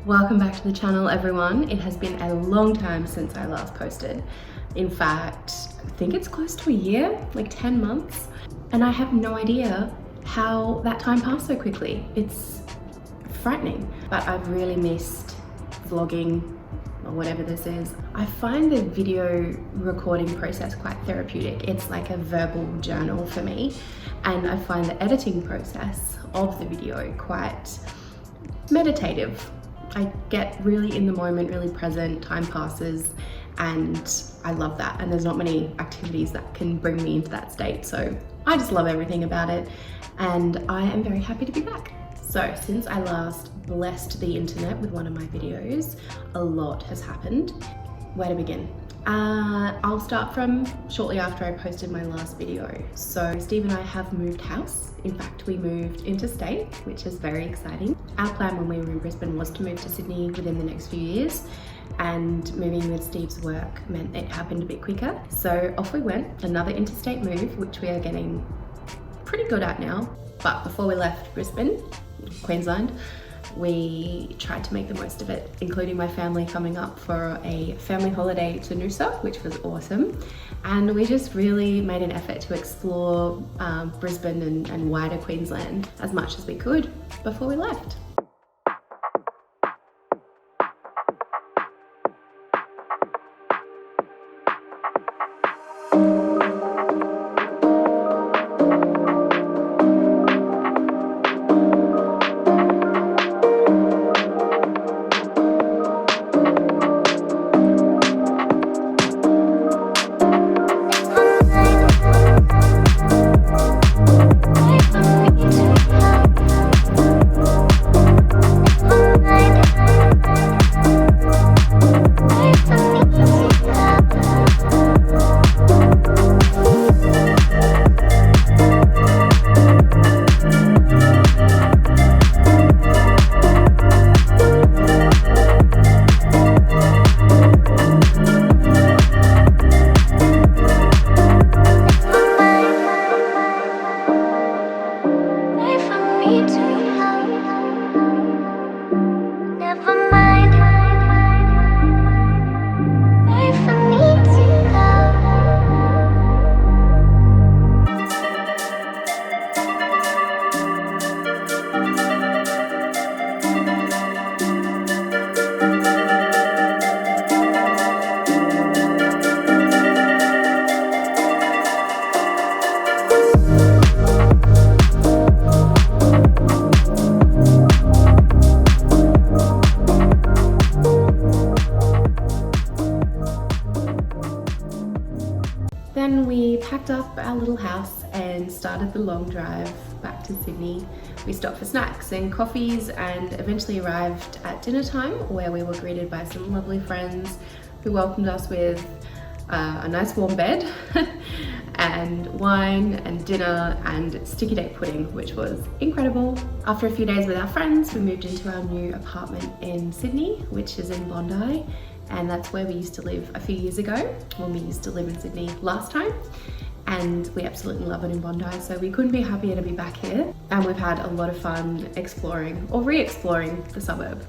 Welcome back to the channel, everyone. It has been a long time since I last posted. In fact, I think it's close to a year, like 10 months. And I have no idea how that time passed so quickly. It's frightening, but I've really missed vlogging or whatever this is. I find the video recording process quite therapeutic. It's like a verbal journal for me. And I find the editing process of the video quite meditative. I get really in the moment, really present, time passes, and I love that. And there's not many activities that can bring me into that state. So I just love everything about it. And I am very happy to be back. So since I last blessed the internet with one of my videos, a lot has happened. Where to begin? I'll start from shortly after I posted my last video. So Steve and I have moved house. In fact, we moved interstate, which is very exciting. Our plan when we were in Brisbane was to move to Sydney within the next few years, and moving with Steve's work meant it happened a bit quicker. So off we went, another interstate move, which we are getting pretty good at now. But before we left Brisbane, Queensland, we tried to make the most of it, including my family coming up for a family holiday to Noosa, which was awesome. And we just really made an effort to explore Brisbane and wider Queensland as much as we could before we left. Then we packed up our little house and started the long drive back to Sydney. We stopped for snacks and coffees and eventually arrived at dinner time, where we were greeted by some lovely friends who welcomed us with a nice warm bed and wine and dinner and sticky date pudding, which was incredible. After a few days with our friends, we moved into our new apartment in Sydney, which is in Bondi. And that's where we used to live a few years ago, when we used to live in Sydney last time. And we absolutely love it in Bondi, so we couldn't be happier to be back here. And we've had a lot of fun exploring or re-exploring the suburb.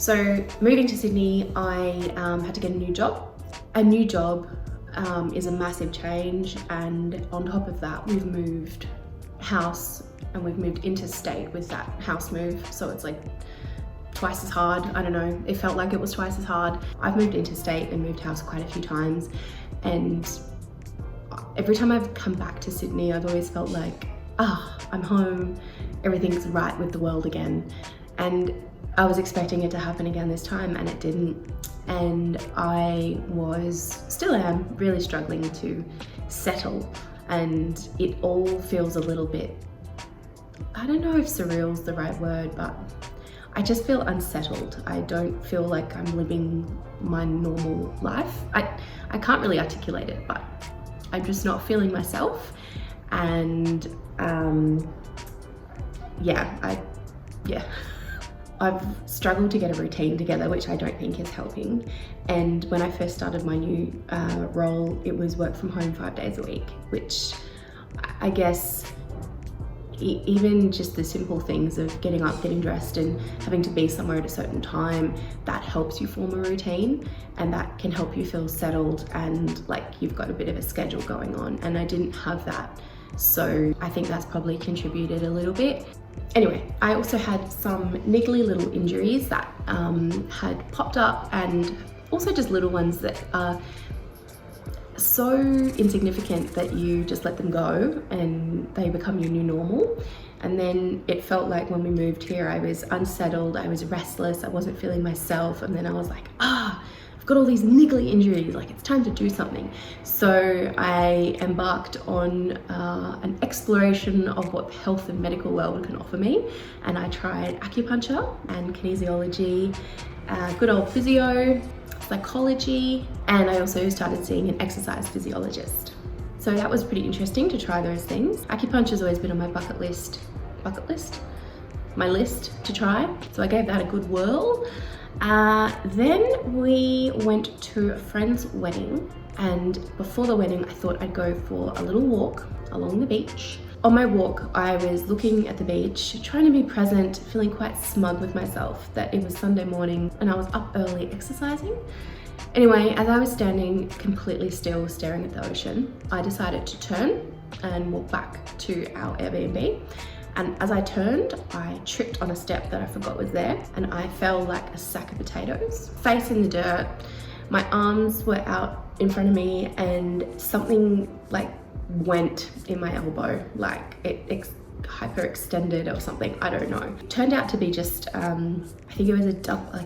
So moving to Sydney, I had to get a new job. A new job is a massive change, and on top of that, we've moved house and we've moved interstate with that house move. So it's like twice as hard. I don't know, it felt like it was twice as hard. I've moved interstate and moved house quite a few times, and every time I've come back to Sydney, I've always felt like, I'm home, everything's right with the world again. And I was expecting it to happen again this time, and it didn't. And I still am really struggling to settle, and it all feels a little bit, I don't know if surreal's the right word, but I just feel unsettled. I don't feel like I'm living my normal life. I can't really articulate it, but I'm just not feeling myself. And I've struggled to get a routine together, which I don't think is helping. And when I first started my new role, it was work from home 5 days a week, which I guess even just the simple things of getting up, getting dressed and having to be somewhere at a certain time, that helps you form a routine, and that can help you feel settled and like you've got a bit of a schedule going on. And I didn't have that. So I think that's probably contributed a little bit. Anyway, I also had some niggly little injuries that had popped up, and also just little ones that are so insignificant that you just let them go and they become your new normal. And then it felt like when we moved here, I was unsettled, I was restless, I wasn't feeling myself. And then I was like, I've got all these niggly injuries, like it's time to do something. So I embarked on an exploration of what the health and medical world can offer me. And I tried acupuncture and kinesiology, good old physio, psychology, and I also started seeing an exercise physiologist. So that was pretty interesting to try those things. Acupuncture's always been on my my list to try. So I gave that a good whirl. Then we went to a friend's wedding, and before the wedding I thought I'd go for a little walk along the beach. On my walk, I was looking at the beach, trying to be present, feeling quite smug with myself that it was Sunday morning and I was up early exercising. Anyway, as I was standing completely still staring at the ocean, I decided to turn and walk back to our Airbnb. And as I turned, I tripped on a step that I forgot was there, and I fell like a sack of potatoes, face in the dirt. My arms were out in front of me and something like went in my elbow, like it hyperextended or something, I don't know. It turned out to be just, I think it was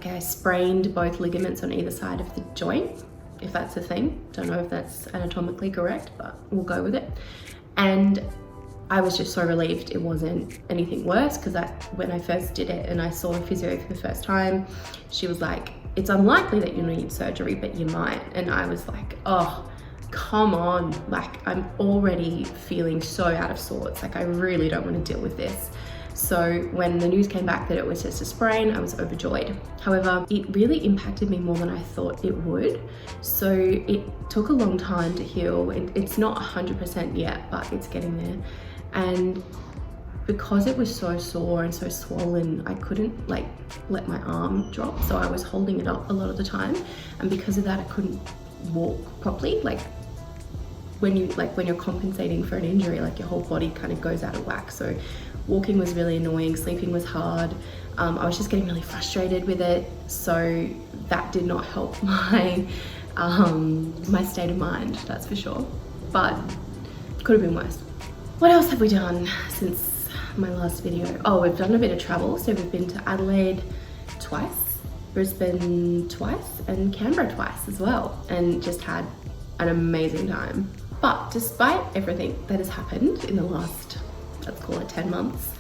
I sprained both ligaments on either side of the joint, if that's a thing. Don't know if that's anatomically correct, but we'll go with it. And I was just so relieved it wasn't anything worse, because when I first did it and I saw a physio for the first time, she was like, it's unlikely that you need surgery, but you might. And I was like, oh, come on, like I'm already feeling so out of sorts, like I really don't want to deal with this. So when the news came back that it was just a sprain, I was overjoyed. However, it really impacted me more than I thought it would. So it took a long time to heal. It's not 100% yet, but it's getting there. And because it was so sore and so swollen, I couldn't like let my arm drop, so I was holding it up a lot of the time, and because of that I couldn't walk properly. Like when you're compensating for an injury, like your whole body kind of goes out of whack. So walking was really annoying, sleeping was hard. I was just getting really frustrated with it, so that did not help my my state of mind, that's for sure. But could have been worse. What else have we done since my last video? Oh, we've done a bit of travel. So we've been to Adelaide twice, Brisbane twice, and Canberra twice as well, and just had an amazing time. But despite everything that has happened in the last, let's call it 10 months,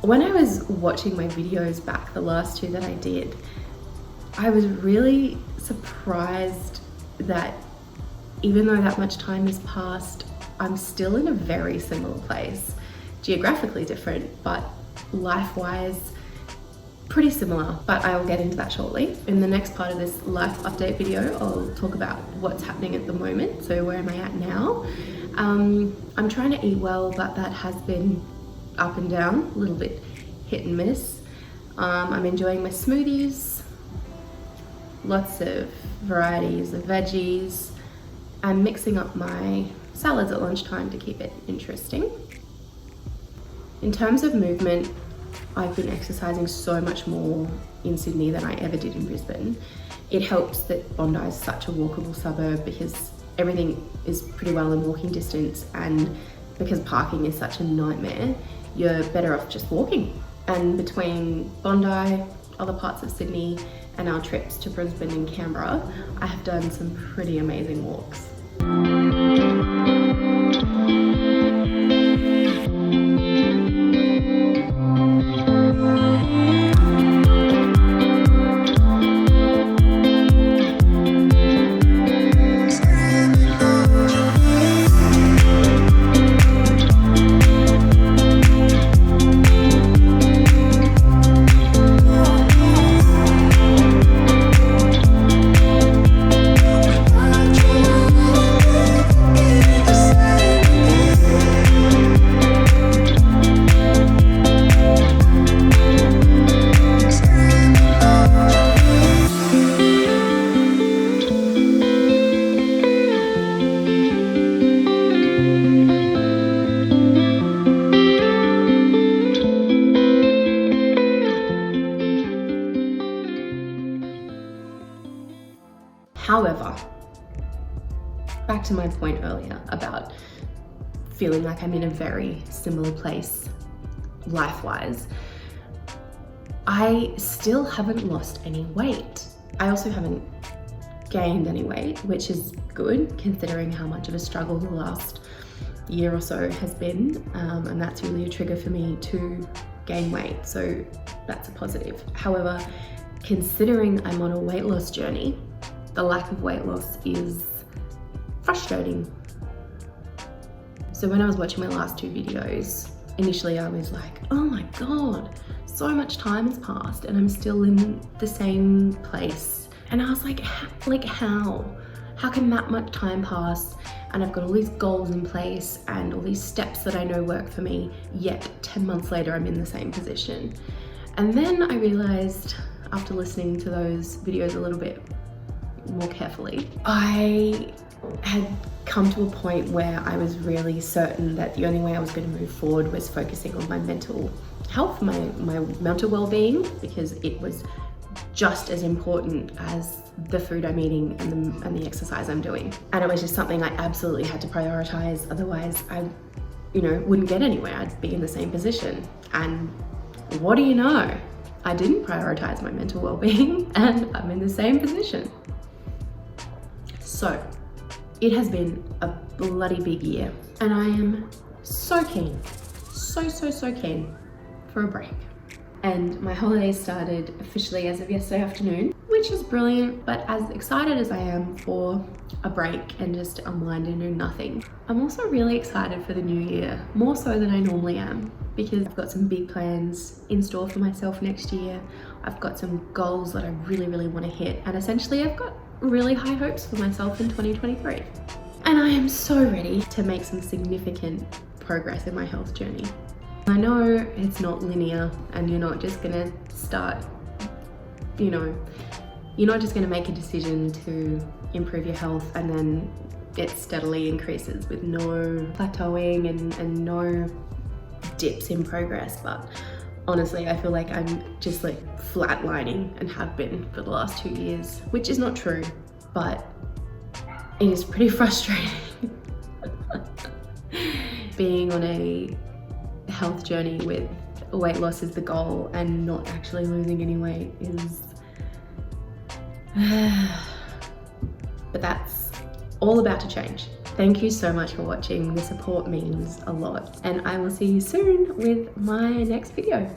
when I was watching my videos back, the last two that I did, I was really surprised that even though that much time has passed, I'm still in a very similar place. Geographically different, but life-wise pretty similar, but I will get into that shortly. In the next part of this life update video, I'll talk about what's happening at the moment. So where am I at now? I'm trying to eat well, but that has been up and down, a little bit hit and miss. I'm enjoying my smoothies. lots of varieties of veggies. I'm mixing up my salads at lunchtime to keep it interesting. In terms of movement, I've been exercising so much more in Sydney than I ever did in Brisbane. It helps that Bondi is such a walkable suburb because everything is pretty well in walking distance, and because parking is such a nightmare, you're better off just walking. And between Bondi, other parts of Sydney, and our trips to Brisbane and Canberra, I have done some pretty amazing walks. However, back to my point earlier about feeling like I'm in a very similar place life-wise, I still haven't lost any weight. I also haven't gained any weight, which is good considering how much of a struggle the last year or so has been, and that's really a trigger for me to gain weight, so that's a positive. However, considering I'm on a weight loss journey, the lack of weight loss is frustrating. So when I was watching my last two videos, initially I was like, oh my God, so much time has passed and I'm still in the same place. And I was like how? How can that much time pass and I've got all these goals in place and all these steps that I know work for me, yet 10 months later I'm in the same position? And then I realized, after listening to those videos a little bit more carefully, I had come to a point where I was really certain that the only way I was going to move forward was focusing on my mental health, my mental well-being, because it was just as important as the food I'm eating and the exercise I'm doing. And it was just something I absolutely had to prioritize, otherwise I wouldn't get anywhere. I'd be in the same position. And what do you know? I didn't prioritize my mental well-being and I'm in the same position. So it has been a bloody big year and I am so keen, so keen for a break. And my holidays started officially as of yesterday afternoon, which is brilliant, but as excited as I am for a break and just to unwind and do nothing, I'm also really excited for the new year, more so than I normally am, because I've got some big plans in store for myself next year. I've got some goals that I really want to hit, and essentially I've got really high hopes for myself in 2023. And I am so ready to make some significant progress in my health journey. I know it's not linear and you're not just gonna start, you're not just gonna make a decision to improve your health and then it steadily increases with no plateauing and no dips in progress. But honestly, I feel like I'm just like flatlining and have been for the last 2 years, which is not true, but it is pretty frustrating. Being on a health journey with weight loss is the goal and not actually losing any weight is but that's all about to change. Thank you so much for watching. The support means a lot, and I will see you soon with my next video.